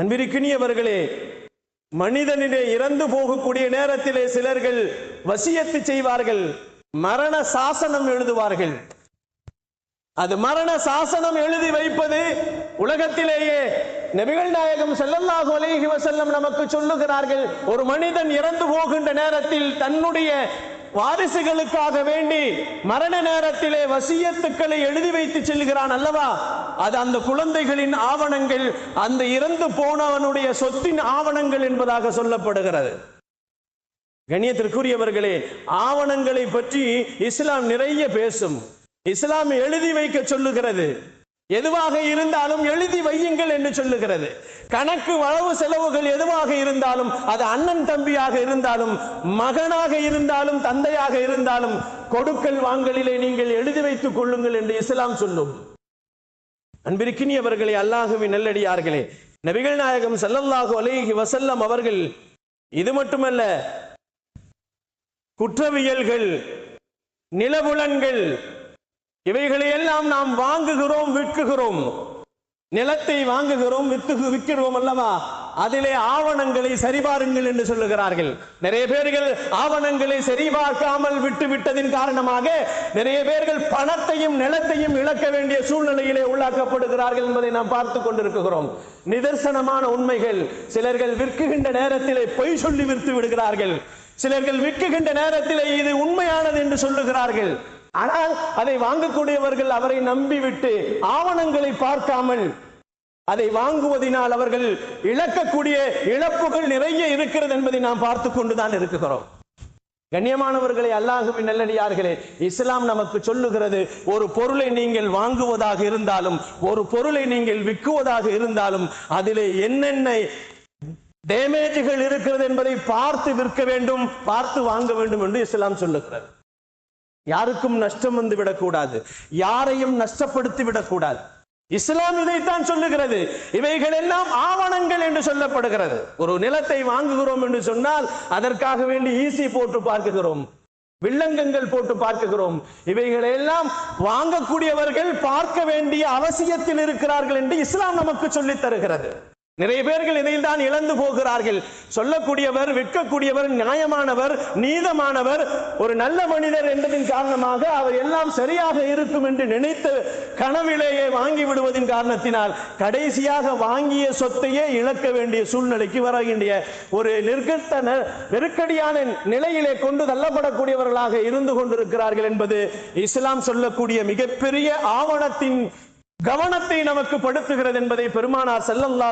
அன்பிற்கினியவர்களே, மனிதனிலே இறந்து போகக்கூடிய நேரத்திலே சிலர்கள் வசியத்து செய்வார்கள், மரண சாசனம் எழுதுவார்கள். அது மரண சாசனம் எழுதி வைப்பது உலகத்திலேயே நபிகள் நாயகம் ஸல்லல்லாஹு அலைஹி வஸல்லம் நமக்கு சொல்லுகிறார்கள், ஒரு மனிதன் இறந்து போகின்ற நேரத்தில் தன்னுடைய வாரிசுகளுக்காக வேண்டி மரண நேரத்திலே வசியத்துக்களை எழுதி வைத்து செல்கிறான் அல்லவா, அது அந்த குழந்தைகளின் ஆவணங்கள், அந்த இறந்து போனவனுடைய சொத்தின் ஆவணங்கள் என்பதாக சொல்லப்படுகிறது. கண்ணியத்திற்குரியவர்களே, ஆவணங்களை பற்றி இஸ்லாம் நிறைய பேசும். இஸ்லாம் எழுதி வைக்க சொல்லுகிறது. எதுவாக இருந்தாலும் எழுதி வையுங்கள் என்று சொல்லுகிறது. கணக்கு வளவு செலவுகள் எதுவாக இருந்தாலும், அது அண்ணன் தம்பியாக இருந்தாலும், மகனாக இருந்தாலும், தந்தையாக இருந்தாலும், கொடுக்கல் வாங்கலிலே நீங்கள் எழுதி வைத்துக் கொள்ளுங்கள் என்று இஸ்லாம் சொல்லும். அன்பிற்கினியவர்களே, அல்லாஹ்வின் நல்லடியார்களே, நபிகள் நாயகம் ஸல்லல்லாஹு அலைஹி வஸல்லம் அவர்கள் இது மட்டுமல்ல, குற்றவியல்கள், நிலபுலன்கள், இவைகளையெல்லாம் நாம் வாங்குகிறோம், விற்குகிறோம். நிலத்தை வாங்குகிறோம், விற்கிறோம் அல்லவா, அதிலே ஆவணங்களை சரிபாருங்கள் என்று சொல்லுகிறார்கள். நிறைய பேர்கள் ஆவணங்களை சரிபார்க்காமல் விட்டு விட்டதின் காரணமாக நிறைய பேர்கள் பணத்தையும் நிலத்தையும் இழக்க வேண்டிய சூழ்நிலையிலே உள்ளாக்கப்படுகிறார்கள் என்பதை நாம் பார்த்து கொண்டிருக்கிறோம். நிதர்சனமான உண்மைகள். சிலர்கள் விற்குகின்ற நேரத்திலே பொய் சொல்லி விற்று விடுகிறார்கள். சிலர்கள் விற்குகின்ற நேரத்திலே இது உண்மையானது என்று சொல்லுகிறார்கள். ஆனால் அதை வாங்கக்கூடியவர்கள் அவரை நம்பிவிட்டு ஆவணங்களை பார்க்காமல் அதை வாங்குவதனால் அவர்கள் இழக்கக்கூடிய இழப்புகள் நிறைய இருக்கிறது என்பதை நாம் பார்த்து கொண்டுதான் இருக்கிறோம். கண்ணியமானவர்களே, அல்லாஹ்வின் நல்லடியார்களே, இஸ்லாம் நமக்கு சொல்லுகிறது, ஒரு பொருளை நீங்கள் வாங்குவதாக இருந்தாலும், ஒரு பொருளை நீங்கள் விற்குவதாக இருந்தாலும், அதிலே என்னென்ன டேமேஜ்கள் இருக்கிறது என்பதை பார்த்து விற்க வேண்டும், பார்த்து வாங்க வேண்டும் என்று இஸ்லாம் சொல்லுகிறது. யாருக்கும் நஷ்டம் வந்து விடக்கூடாது, யாரையும் நஷ்டப்படுத்தி விடக்கூடாது. இஸ்லாம் இதைத்தான் சொல்லுகிறது. இவைகள் எல்லாம் ஆவணங்கள் என்று சொல்லப்படுகிறது. ஒரு நிலத்தை வாங்குகிறோம் என்று சொன்னால் அதற்காக வேண்டி ஈசி போட்டு பார்க்குகிறோம், வில்லங்கங்கள் போட்டு பார்க்குகிறோம். இவைகளை எல்லாம் வாங்கக்கூடியவர்கள் பார்க்க வேண்டிய அவசியத்தில் இருக்கிறார்கள் என்று இஸ்லாம் நமக்கு சொல்லித் தருகிறது. நிறைய பேர்கள் இதில் தான் இழந்து போகிறார்கள். சொல்லக்கூடியவர், விற்கக்கூடியவர் நியாயமானவர், நீதமானவர், ஒரு நல்ல மனிதர் என்பதின் காரணமாக அவர் எல்லாம் சரியாக இருக்கும் என்று நினைத்து கனவிலேயே வாங்கி விடுவதின் காரணத்தினால் கடைசியாக வாங்கிய சொத்தையே இழக்க வேண்டிய சூழ்நிலைக்கு வருகின்ற ஒரு நெருக்கடியான நிலையிலே கொண்டு தள்ளப்படக்கூடியவர்களாக இருந்து கொண்டிருக்கிறார்கள் என்பது இஸ்லாம் சொல்லக்கூடிய மிகப்பெரிய ஆவணத்தின் கவனத்தை நமக்கு படுத்துகிறது என்பதை பெருமானார் ஸல்லல்லாஹு